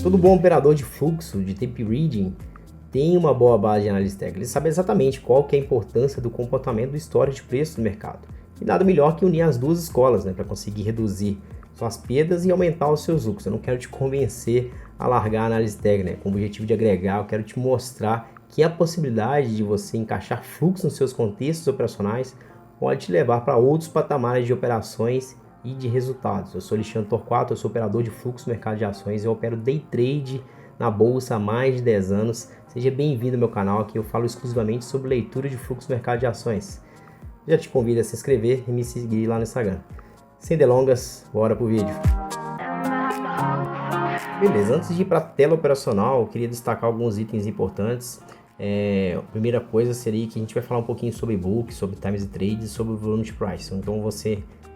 Todo bom operador de fluxo, de tape reading, tem uma boa base de análise técnica. Ele sabe exatamente qual que é a importância do comportamento do histórico de preço do mercado. E nada melhor que unir as duas escolas, né, para conseguir reduzir suas perdas e aumentar os seus lucros. Eu não quero te convencer a largar a análise técnica, né, com o objetivo de agregar. Eu quero te mostrar que a possibilidade de você encaixar fluxo nos seus contextos operacionais pode te levar para outros patamares de operações e de resultados. Eu sou Alexandre Torquato, eu sou operador de fluxo no mercado de ações, eu opero day trade na bolsa há mais de 10 anos. Seja bem-vindo ao meu canal, aqui eu falo exclusivamente sobre leitura de fluxo no mercado de ações. Já te convido a se inscrever e me seguir lá no Instagram. Sem delongas, bora pro vídeo. Beleza, antes de ir para a tela operacional, eu queria destacar alguns itens importantes. A primeira coisa seria que a gente vai falar um pouquinho sobre book, sobre times de trade e sobre o volume de price. Então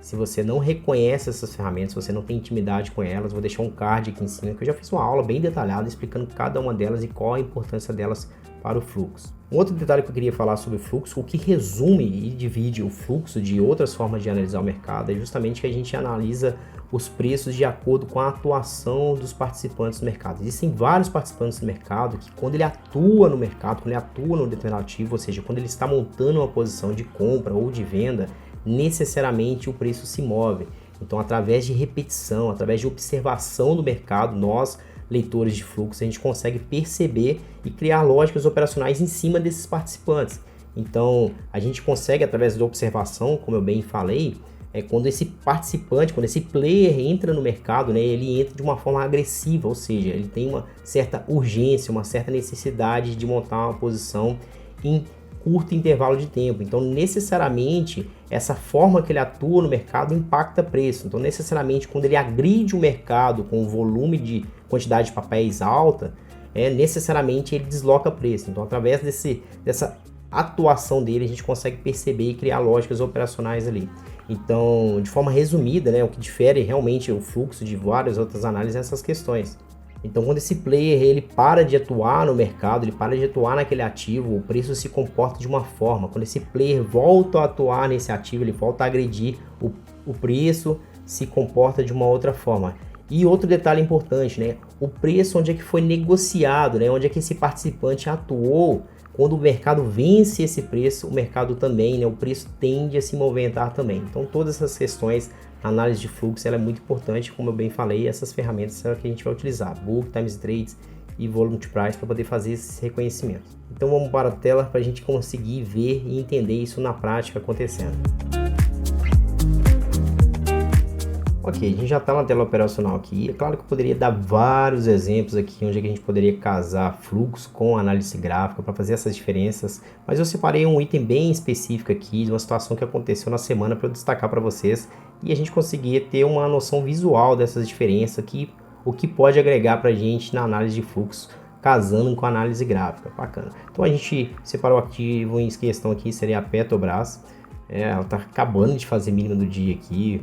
se você não reconhece essas ferramentas, se você não tem intimidade com elas, vou deixar um card aqui em cima, que eu já fiz uma aula bem detalhada explicando cada uma delas e qual a importância delas para o fluxo. Um outro detalhe que eu queria falar sobre o fluxo, o que resume e divide o fluxo de outras formas de analisar o mercado, é justamente que a gente analisa os preços de acordo com a atuação dos participantes do mercado. Existem vários participantes do mercado que, quando ele atua no mercado, quando ele atua no determinado ativo, ou seja, quando ele está montando uma posição de compra ou de venda, necessariamente o preço se move. Então, através de repetição, através de observação do mercado, nós, leitores de fluxo, a gente consegue perceber e criar lógicas operacionais em cima desses participantes. Então, a gente consegue, através da observação, como eu bem falei, quando esse participante, quando esse player entra no mercado, né, ele entra de uma forma agressiva, ou seja, ele tem uma certa urgência, uma certa necessidade de montar uma posição em curto intervalo de tempo. Então, necessariamente, essa forma que ele atua no mercado impacta preço. Então, necessariamente, quando ele agride o mercado com um volume de quantidade de papéis alta, necessariamente ele desloca preço. Então, através dessa atuação dele, a gente consegue perceber e criar lógicas operacionais ali. Então, de forma resumida, né, o que difere realmente o fluxo de várias outras análises é essas questões. Então, quando esse player ele para de atuar no mercado, ele para de atuar naquele ativo, o preço se comporta de uma forma. Quando esse player volta a atuar nesse ativo, ele volta a agredir, o preço se comporta de uma outra forma. E outro detalhe importante, né? O preço onde é que foi negociado, né? Onde é que esse participante atuou. Quando o mercado vence esse preço, o mercado também, né? O preço tende a se movimentar também. Então, todas essas questões, a análise de fluxo, ela é muito importante, como eu bem falei, essas ferramentas são que a gente vai utilizar, book, times trades e volume to price, para poder fazer esses reconhecimentos. Então, vamos para a tela para a gente conseguir ver e entender isso na prática acontecendo. Ok, a gente já está na tela operacional aqui. É claro que eu poderia dar vários exemplos aqui onde a gente poderia casar fluxo com análise gráfica para fazer essas diferenças, mas eu separei um item bem específico aqui de uma situação que aconteceu na semana para eu destacar para vocês e a gente conseguir ter uma noção visual dessas diferenças aqui, o que pode agregar para a gente na análise de fluxo casando com a análise gráfica. Bacana. Então a gente separou o ativo em questão aqui, seria a Petrobras. Ela está acabando de fazer mínima do dia aqui.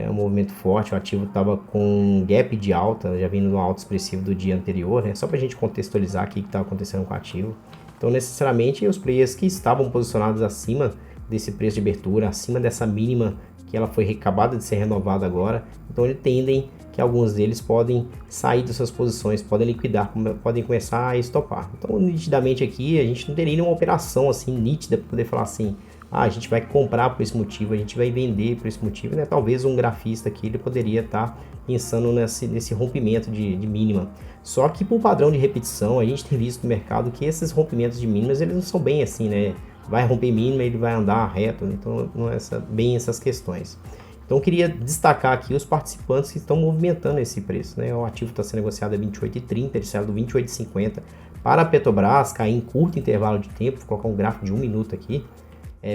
Um movimento forte, o ativo estava com um gap de alta, já vindo no alto expressivo do dia anterior, né? Só para a gente contextualizar aqui o que estava acontecendo com o ativo. Então, necessariamente, os players que estavam posicionados acima desse preço de abertura, acima dessa mínima que ela foi acabada de ser renovada agora, então eles tendem que alguns deles podem sair das suas posições, podem liquidar, podem começar a estopar. Então, nitidamente aqui, a gente não teria nenhuma operação assim nítida para poder falar assim, a gente vai comprar por esse motivo, a gente vai vender por esse motivo, né? Talvez um grafista aqui ele poderia estar pensando nesse rompimento de mínima. Só que por padrão de repetição, a gente tem visto no mercado que esses rompimentos de mínimas, eles não são bem assim, né? Vai romper mínima, ele vai andar reto, né? Então não é bem essas questões. Então eu queria destacar aqui os participantes que estão movimentando esse preço, né? O ativo está sendo negociado a 28,30, ele saiu do 28,50 para a Petrobras, cair em curto intervalo de tempo, vou colocar um gráfico de 1 minuto aqui.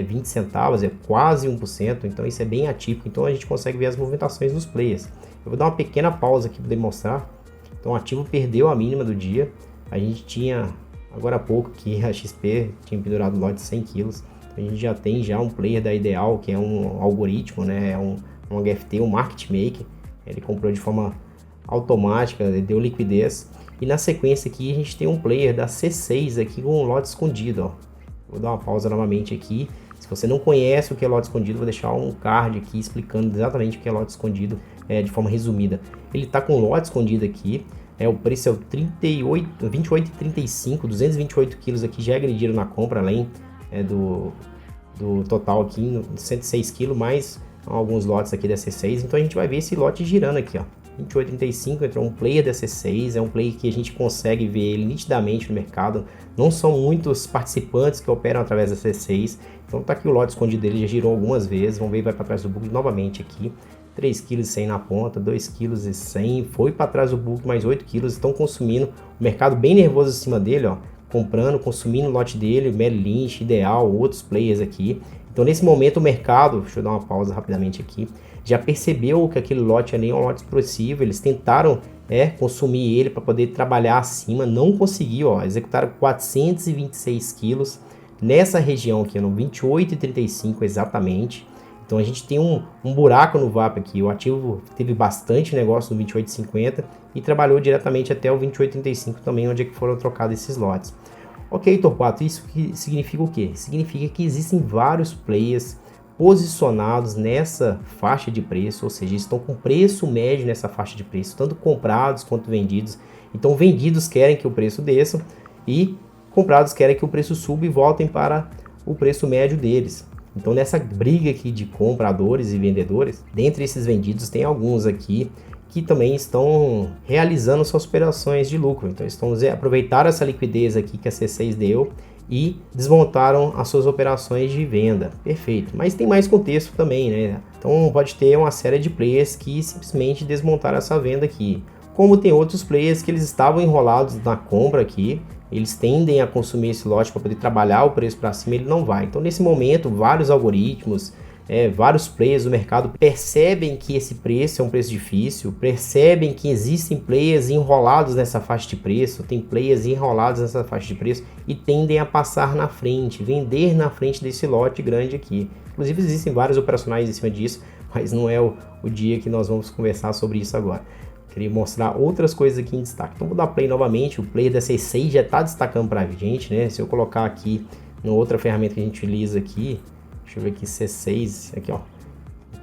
20 centavos, é quase 1%, então isso é bem atípico, então a gente consegue ver as movimentações dos players. Eu vou dar uma pequena pausa aqui para demonstrar. Então o ativo perdeu a mínima do dia, a gente tinha agora há pouco que a XP tinha pendurado lote de 100 quilos, a gente já tem um player da Ideal, que é um algoritmo, né? É um HFT, um market maker, ele comprou de forma automática, deu liquidez, e na sequência aqui a gente tem um player da C6 aqui com um lote escondido, ó. Vou dar uma pausa novamente aqui. Se você não conhece o que é lote escondido, vou deixar um card aqui explicando exatamente o que é lote escondido de forma resumida. Ele está com lote escondido aqui, o preço é o 28,35, 228 quilos aqui já agrediram na compra, além do total aqui, 106 quilos, mais alguns lotes aqui da C6. Então a gente vai ver esse lote girando aqui, ó. 28,35 entrou um player da C6, é um player que a gente consegue ver ele nitidamente no mercado. Não são muitos participantes que operam através da C6. Então tá aqui o lote escondido dele, já girou algumas vezes. Vamos ver, vai para trás do book novamente aqui. 3,1 kg na ponta, 2,1 kg, foi para trás do book, mais 8 kg, estão consumindo, o mercado bem nervoso em cima dele, ó, comprando, consumindo o lote dele, Merrill Lynch, Ideal, outros players aqui. Então nesse momento o mercado, deixa eu dar uma pausa rapidamente aqui, já percebeu que aquele lote ali é um lote explosivo, eles tentaram consumir ele para poder trabalhar acima, não conseguiu, ó, executaram 426 quilos nessa região aqui, no 28,35 exatamente. Então a gente tem um buraco no VWAP aqui, o ativo teve bastante negócio no 28,50 e trabalhou diretamente até o 28,35 também, onde é que foram trocados esses lotes. Ok, Torquato, isso significa o quê? Significa que existem vários players posicionados nessa faixa de preço, ou seja, estão com preço médio nessa faixa de preço, tanto comprados quanto vendidos. Então vendidos querem que o preço desça e comprados querem que o preço suba e voltem para o preço médio deles. Então nessa briga aqui de compradores e vendedores, dentre esses vendidos tem alguns aqui que também estão realizando suas operações de lucro. Então aproveitaram essa liquidez aqui que a C6 deu e desmontaram as suas operações de venda. Perfeito. Mas tem mais contexto também, né? Então pode ter uma série de players que simplesmente desmontaram essa venda aqui. Como tem outros players que eles estavam enrolados na compra aqui, eles tendem a consumir esse lote para poder trabalhar o preço para cima, ele não vai. Então nesse momento, vários algoritmos, vários players do mercado percebem que esse preço é um preço difícil, percebem que existem players enrolados nessa faixa de preço, tem players enrolados nessa faixa de preço e tendem a passar na frente, vender na frente desse lote grande aqui. Inclusive existem vários operacionais em cima disso, mas não é o dia que nós vamos conversar sobre isso agora. Queria mostrar outras coisas aqui em destaque. Então vou dar play novamente, o player da C6 já está destacando para a gente, né? Se eu colocar aqui na outra ferramenta que a gente utiliza aqui, deixa eu ver aqui, C6, aqui ó,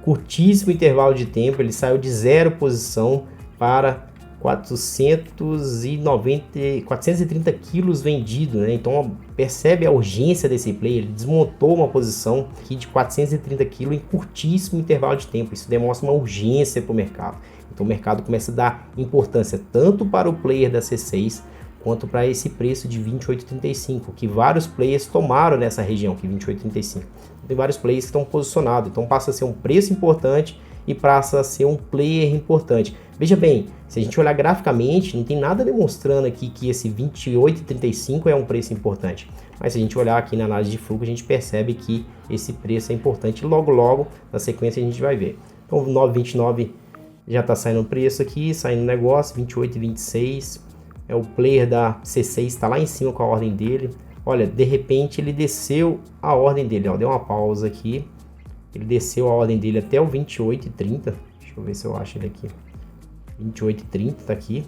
curtíssimo intervalo de tempo, ele saiu de 0 posição para 430 quilos vendido, né? Então percebe a urgência desse player, ele desmontou uma posição aqui de 430 quilos em curtíssimo intervalo de tempo, isso demonstra uma urgência para o mercado. Então o mercado começa a dar importância tanto para o player da C6 quanto para esse preço de 28,35, que vários players tomaram nessa região, que 28,35. Tem vários players que estão posicionados, então passa a ser um preço importante e passa a ser um player importante. Veja bem, se a gente olhar graficamente, não tem nada demonstrando aqui que esse 28,35 é um preço importante. Mas se a gente olhar aqui na análise de fluxo, a gente percebe que esse preço é importante. Logo, na sequência, a gente vai ver. Então, 9,29 já está saindo o preço aqui, saindo o negócio, 28,26. O player da C6 está lá em cima com a ordem dele. Olha, de repente ele desceu a ordem dele, ó, deu uma pausa aqui. Ele desceu a ordem dele até o 28,30. Deixa eu ver se eu acho ele aqui. 28,30 tá aqui.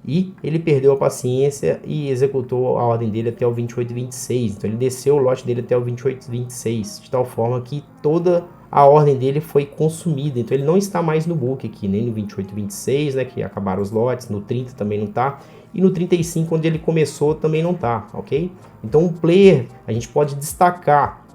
E ele perdeu a paciência e executou a ordem dele até o 28,26. Então ele desceu o lote dele até o 28,26, de tal forma que toda a ordem dele foi consumida. Então ele não está mais no book aqui, nem no 28,26, né, que acabaram os lotes, no 30 também não está, e no 35, onde ele começou, também não está, ok? Então o player, a gente pode destacar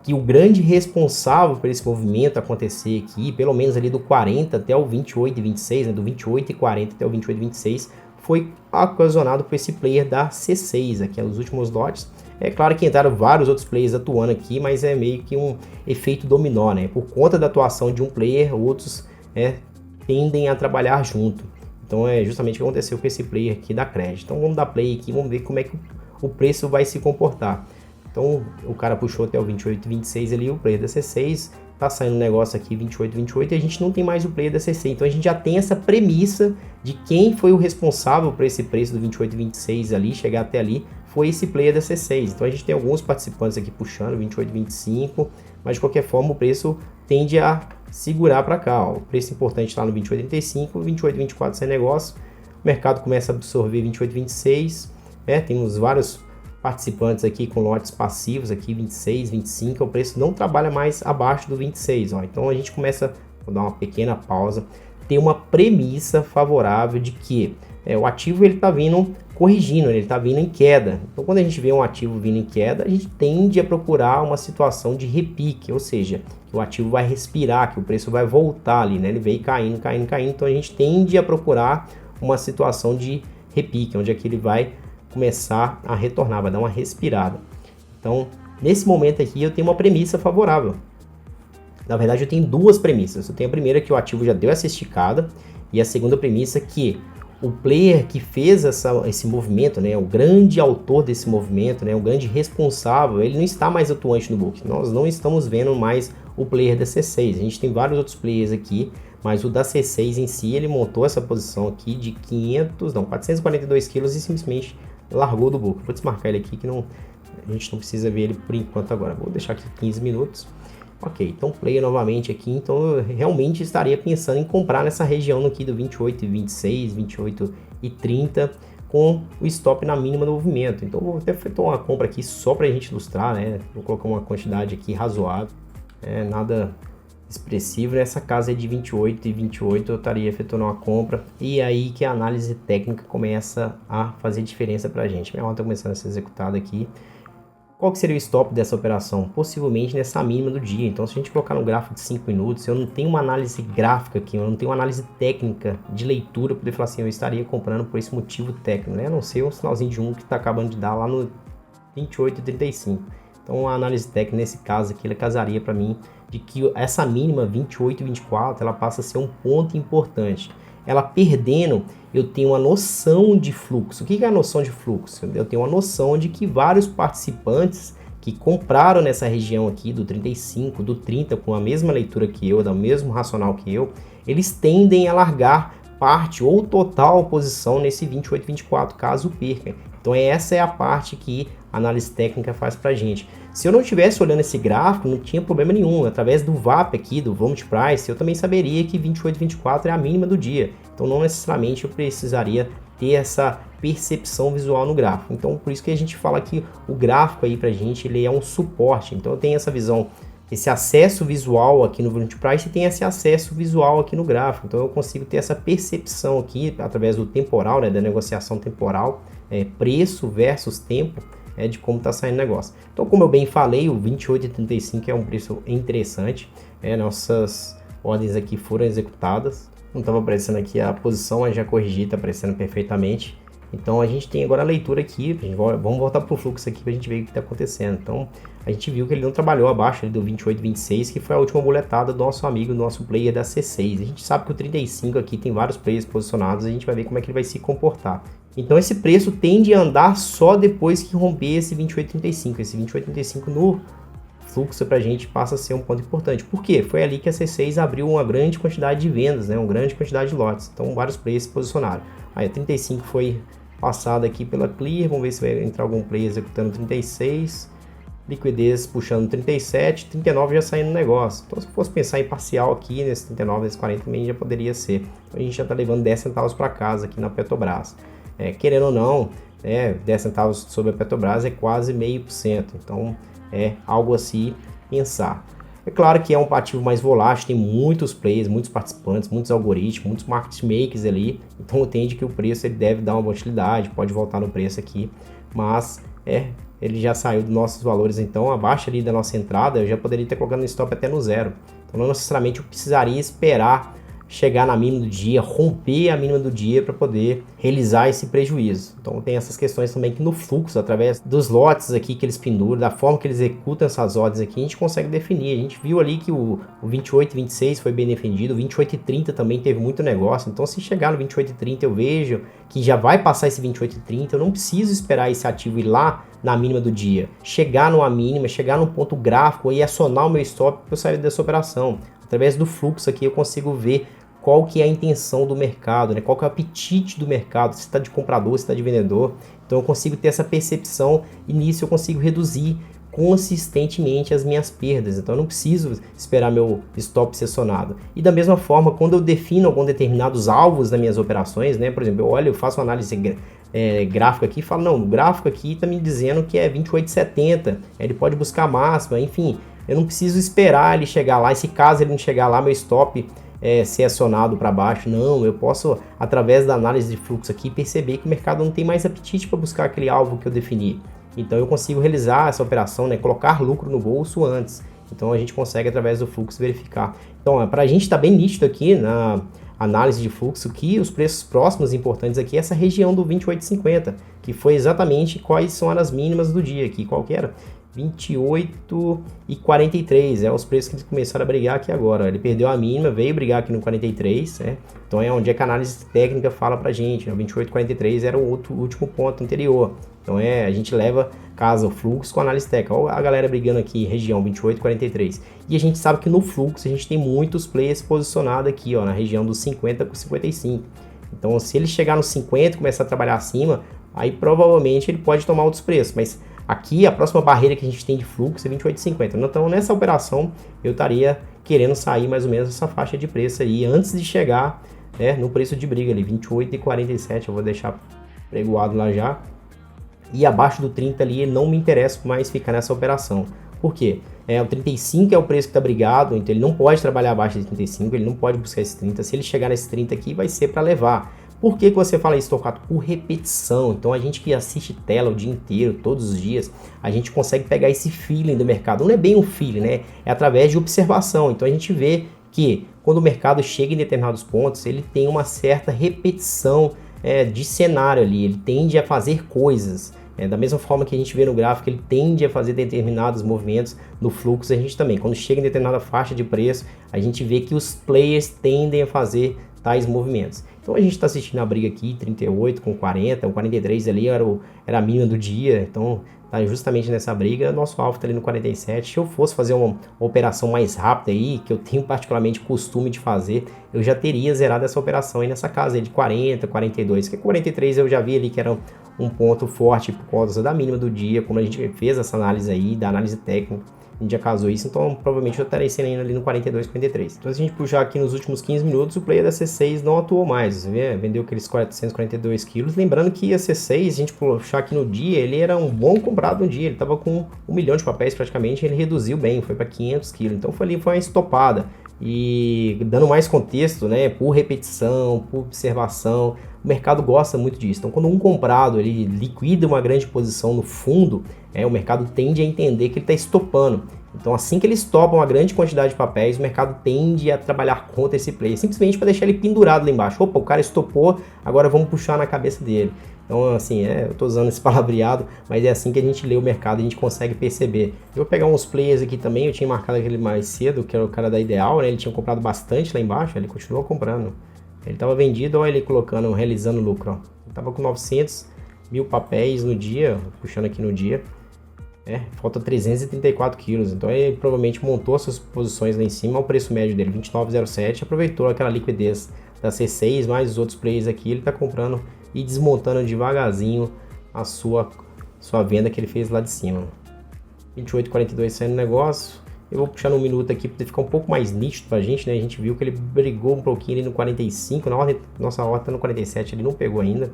que o grande responsável por esse movimento acontecer aqui, pelo menos ali do 40 até o 28,26, né, do 28,40 até o 28,26, foi ocasionado por esse player da C6, aqui os últimos lotes. É claro que entraram vários outros players atuando aqui, mas é meio que um efeito dominó, né? Por conta da atuação de um player, outros tendem a trabalhar junto. Então é justamente o que aconteceu com esse player aqui da Cred. Então vamos dar play aqui, vamos ver como é que o preço vai se comportar. Então o cara puxou até o 28,26 ali, o player da C6, tá saindo um negócio aqui 28,28 e a gente não tem mais o player da C6. Então a gente já tem essa premissa de quem foi o responsável por esse preço do 28,26 ali, chegar até ali, foi esse player da C6. Então a gente tem alguns participantes aqui puxando 28,25, mas de qualquer forma o preço tende a segurar para cá, ó. O preço importante está no 28,35, 28,24 sem negócio, o mercado começa a absorver 28,26, temos vários participantes aqui com lotes passivos aqui 26, 25, o preço não trabalha mais abaixo do 26, ó. Então a gente começa, vou dar uma pequena pausa, tem uma premissa favorável de que o ativo ele está vindo corrigindo, ele está vindo em queda. Então quando a gente vê um ativo vindo em queda, a gente tende a procurar uma situação de repique, ou seja, que o ativo vai respirar, que o preço vai voltar ali, né? Ele veio caindo, caindo, caindo, então a gente tende a procurar uma situação de repique, onde é que ele vai começar a retornar, vai dar uma respirada. Então, nesse momento aqui, eu tenho uma premissa favorável. Na verdade, eu tenho duas premissas. Eu tenho a primeira que o ativo já deu essa esticada, e a segunda premissa que o player que fez esse movimento, né, o grande autor desse movimento, né, o grande responsável, ele não está mais atuante no book. Nós não estamos vendo mais o player da C6. A gente tem vários outros players aqui, mas o da C6 em si, ele montou essa posição aqui de 442 quilos e simplesmente largou do book. Vou desmarcar ele aqui que a gente não precisa ver ele por enquanto agora. Vou deixar aqui 15 minutos. Ok, então player novamente aqui, então eu realmente estaria pensando em comprar nessa região aqui do 28,26, 28,30 com o stop na mínima do movimento. Então vou até efetuar uma compra aqui só para a gente ilustrar, né? Vou colocar uma quantidade aqui razoável, nada expressivo. Nessa casa é de 28,28 eu estaria efetuando uma compra, e aí que a análise técnica começa a fazer diferença para a gente. Minha ordem está começando a ser executada aqui. Qual que seria o stop dessa operação? Possivelmente nessa mínima do dia. Então, se a gente colocar no gráfico de 5 minutos, eu não tenho uma análise gráfica aqui, eu não tenho uma análise técnica de leitura para poder falar assim, eu estaria comprando por esse motivo técnico, né? A não ser um sinalzinho de 1 que está acabando de dar lá no 28,35. Então, a análise técnica nesse caso aqui, ela casaria para mim de que essa mínima 28,24, ela passa a ser um ponto importante. Ela perdendo, eu tenho uma noção de fluxo. O que é a noção de fluxo? Eu tenho uma noção de que vários participantes que compraram nessa região aqui do 35, do 30, com a mesma leitura que eu, do mesmo racional que eu, eles tendem a largar parte ou total posição nesse 28,24, caso perca. Então essa é a parte que a análise técnica faz pra gente. Se eu não estivesse olhando esse gráfico, não tinha problema nenhum. Através do VAP aqui, do Volume Price, eu também saberia que 28,24 é a mínima do dia. Então não necessariamente eu precisaria ter essa percepção visual no gráfico. Então por isso que a gente fala que o gráfico aí pra gente, ele é um suporte. Então eu tenho essa visão, esse acesso visual aqui no Volume Price e tem esse acesso visual aqui no gráfico. Então eu consigo ter essa percepção aqui através do temporal, né, da negociação temporal, preço versus tempo, de como está saindo o negócio. Então, como eu bem falei, o 28,35 é um preço interessante. Nossas ordens aqui foram executadas. Não estava aparecendo aqui a posição, mas já corrigi, está aparecendo perfeitamente. Então, a gente tem agora a leitura aqui. Vamos voltar para o fluxo aqui para a gente ver o que está acontecendo. Então, a gente viu que ele não trabalhou abaixo do 28,26, que foi a última boletada do nosso amigo, do nosso player da C6. A gente sabe que o 35 aqui tem vários players posicionados, a gente vai ver como é que ele vai se comportar. Então esse preço tende a andar só depois que romper esse 28,35. Esse 28,35 no fluxo para a gente passa a ser um ponto importante. Por quê? Foi ali que a C6 abriu uma grande quantidade de vendas, né? Uma grande quantidade de lotes. Então vários players se posicionaram. Aí a 35 foi passada aqui pela Clear. Vamos ver se vai entrar algum player executando 36. Liquidez puxando 37, 39 já saindo no negócio. Então se fosse pensar em parcial aqui, nesse 39, nesse 40 também já poderia ser. Então a gente já está levando 10 centavos para casa aqui na Petrobras. Querendo ou não, 10 centavos sobre a Petrobras é quase 0,5%. Então é algo a se pensar. É claro que é um ativo mais volátil, tem muitos players, muitos participantes, muitos algoritmos, muitos market makers ali. Então entende que o preço ele deve dar uma volatilidade, pode voltar no preço aqui, mas ele já saiu dos nossos valores, então abaixo ali da nossa entrada eu já poderia ter colocado no stop até no zero. Então não necessariamente eu precisaria esperar chegar na mínima do dia, romper a mínima do dia para poder realizar esse prejuízo. Então tem essas questões também que no fluxo, através dos lotes aqui que eles penduram, da forma que eles executam essas ordens aqui, a gente consegue definir. A gente viu ali que o 28,26 foi bem defendido, o 28,30 também teve muito negócio. Então se chegar no 28,30 eu vejo que já vai passar esse 28,30, eu não preciso esperar esse ativo ir lá na mínima do dia, chegar numa mínima, chegar num ponto gráfico e acionar o meu stop para eu sair dessa operação. Através do fluxo aqui eu consigo ver qual que é a intenção do mercado, né? Qual que é o apetite do mercado, se está de comprador, se está de vendedor. Então eu consigo ter essa percepção e nisso eu consigo reduzir consistentemente as minhas perdas, então eu não preciso esperar meu stop ser acionado. E da mesma forma, quando eu defino alguns determinados alvos das minhas operações, né, por exemplo, eu olho, eu faço uma análise gráfico aqui e falo, não, o gráfico aqui está me dizendo que é 28,70, ele pode buscar a máxima, enfim, eu não preciso esperar ele chegar lá, e se caso ele não chegar lá, meu stop ser acionado para baixo, não, eu posso, através da análise de fluxo aqui, perceber que o mercado não tem mais apetite para buscar aquele alvo que eu defini. Então eu consigo realizar essa operação, né, colocar lucro no bolso antes. Então a gente consegue, através do fluxo, verificar. Então, para a gente está bem nítido aqui na análise de fluxo que os preços próximos importantes aqui é essa região do 28,50, que foi exatamente quais são as mínimas do dia aqui, qual que era? 28,43, os preços que eles começaram a brigar aqui agora. Ele perdeu a mínima, veio brigar aqui no 43, né? Então é onde é que a análise técnica fala pra gente, né? O 28,43 era o último ponto anterior. Então a gente leva casa o fluxo com análise técnica. Olha a galera brigando aqui, região 28,43. E a gente sabe que no fluxo a gente tem muitos players posicionados aqui, ó, na região dos 50 com 55. Então se ele chegar nos 50 e começar a trabalhar acima, aí provavelmente ele pode tomar outros preços, mas aqui a próxima barreira que a gente tem de fluxo é 28,50. Então nessa operação eu estaria querendo sair mais ou menos essa faixa de preço aí antes de chegar, né, no preço de briga ali, 28,47. Eu vou deixar pregoado lá já. E abaixo do 30 ali não me interessa mais ficar nessa operação. Por quê? O 35 é o preço que está brigado, então ele não pode trabalhar abaixo de 35, ele não pode buscar esse 30. Se ele chegar nesse 30 aqui, vai ser para levar. Por que você fala isso, Torquato? Por repetição. Então a gente que assiste tela o dia inteiro, todos os dias, a gente consegue pegar esse feeling do mercado. Não é bem um feeling, né? É através de observação. Então a gente vê que quando o mercado chega em determinados pontos, ele tem uma certa repetição de cenário ali, ele tende a fazer coisas. Da mesma forma que a gente vê no gráfico, ele tende a fazer determinados movimentos no fluxo, a gente também, quando chega em determinada faixa de preço, a gente vê que os players tendem a fazer tais movimentos. Então a gente está assistindo a briga aqui, 38 com 40, o 43 ali era a mínima do dia, então tá justamente nessa briga, nosso alvo está ali no 47. Se eu fosse fazer uma operação mais rápida aí, que eu tenho particularmente costume de fazer, eu já teria zerado essa operação aí nessa casa aí de 40, 42, que 43 eu já vi ali que era um ponto forte por causa da mínima do dia, como a gente fez essa análise aí, da análise técnica, a gente já casou isso, então provavelmente eu estarei saindo ali no 42, 43. Então se a gente puxar aqui nos últimos 15 minutos, o player da C6 não atuou mais, vendeu aqueles 442 quilos, lembrando que a C6, a gente puxar aqui no dia, ele era um bom comprado no dia, ele estava com 1 milhão de papéis praticamente, ele reduziu bem, foi para 500 quilos, então foi uma estopada. E dando mais contexto, né, por repetição, por observação, o mercado gosta muito disso. Então, quando um comprado ele liquida uma grande posição no fundo, o mercado tende a entender que ele está estopando. Então, assim que ele estopa uma grande quantidade de papéis, o mercado tende a trabalhar contra esse player, simplesmente para deixar ele pendurado lá embaixo. Opa, o cara estopou, agora vamos puxar na cabeça dele. Então, assim, eu estou usando esse palavreado, mas é assim que a gente lê o mercado, a gente consegue perceber. Eu vou pegar uns players aqui também, eu tinha marcado aquele mais cedo, que era o cara da Ideal, né? Ele tinha comprado bastante lá embaixo, ele continuou comprando. Ele estava vendido, olha ele colocando, realizando lucro, ó. Ele estava com 900 mil papéis no dia, puxando aqui no dia. Falta 334 quilos, então ele provavelmente montou suas posições lá em cima, o preço médio dele 29,07, aproveitou aquela liquidez da C6, mais os outros players aqui, ele está comprando e desmontando devagarzinho a sua venda que ele fez lá de cima. 28,42 saindo do negócio. Eu vou puxar no minuto aqui para ficar um pouco mais nítido pra gente, né? A gente viu que ele brigou um pouquinho ali no 45, nossa ordem tá no 47, ele não pegou ainda.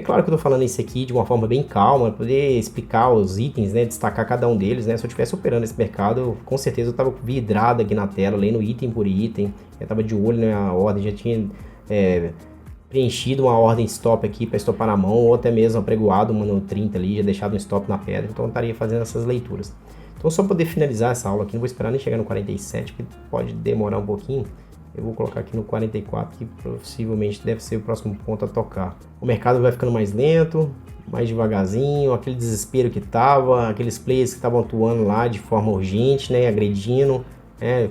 Claro que eu tô falando isso aqui de uma forma bem calma, para poder explicar os itens, né? Destacar cada um deles, né? Se eu estivesse operando esse mercado, com certeza eu tava vidrado aqui na tela, lendo item por item. Eu tava de olho na ordem, já tinha preenchido uma ordem stop aqui para estopar na mão, ou até mesmo apregoado uma no 30 ali, já deixado um stop na pedra, então eu estaria fazendo essas leituras. Então só para poder finalizar essa aula aqui, não vou esperar nem chegar no 47, que pode demorar um pouquinho. Eu vou colocar aqui no 44, que possivelmente deve ser o próximo ponto a tocar. O mercado vai ficando mais lento, mais devagarzinho, aquele desespero que tava, aqueles players que estavam atuando lá de forma urgente, né, agredindo,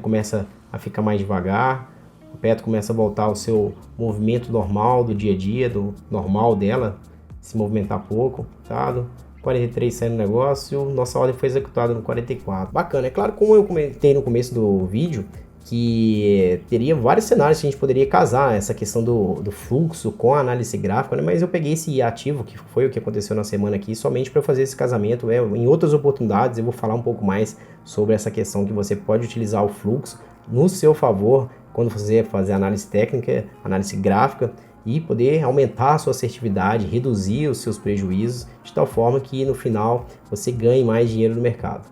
começa a ficar mais devagar. O Petro começa a voltar ao seu movimento normal do dia a dia, do normal dela, se movimentar pouco, tá? 43 saindo do negócio, nossa ordem foi executada no 44. Bacana, é claro, como eu comentei no começo do vídeo, que teria vários cenários que a gente poderia casar essa questão do fluxo com a análise gráfica, né? Mas eu peguei esse ativo, que foi o que aconteceu na semana aqui, somente para fazer esse casamento. Em outras oportunidades eu vou falar um pouco mais sobre essa questão que você pode utilizar o fluxo no seu favor quando você fazer análise técnica, análise gráfica, e poder aumentar a sua assertividade, reduzir os seus prejuízos, de tal forma que no final você ganhe mais dinheiro no mercado.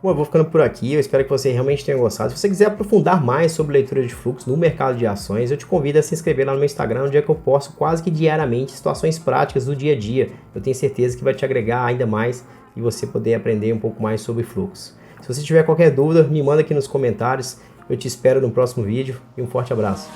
Bom, eu vou ficando por aqui, eu espero que você realmente tenha gostado. Se você quiser aprofundar mais sobre leitura de fluxo no mercado de ações, eu te convido a se inscrever lá no meu Instagram, onde é que eu posto quase que diariamente situações práticas do dia a dia. Eu tenho certeza que vai te agregar ainda mais e você poder aprender um pouco mais sobre fluxo. Se você tiver qualquer dúvida, me manda aqui nos comentários. Eu te espero no próximo vídeo e um forte abraço.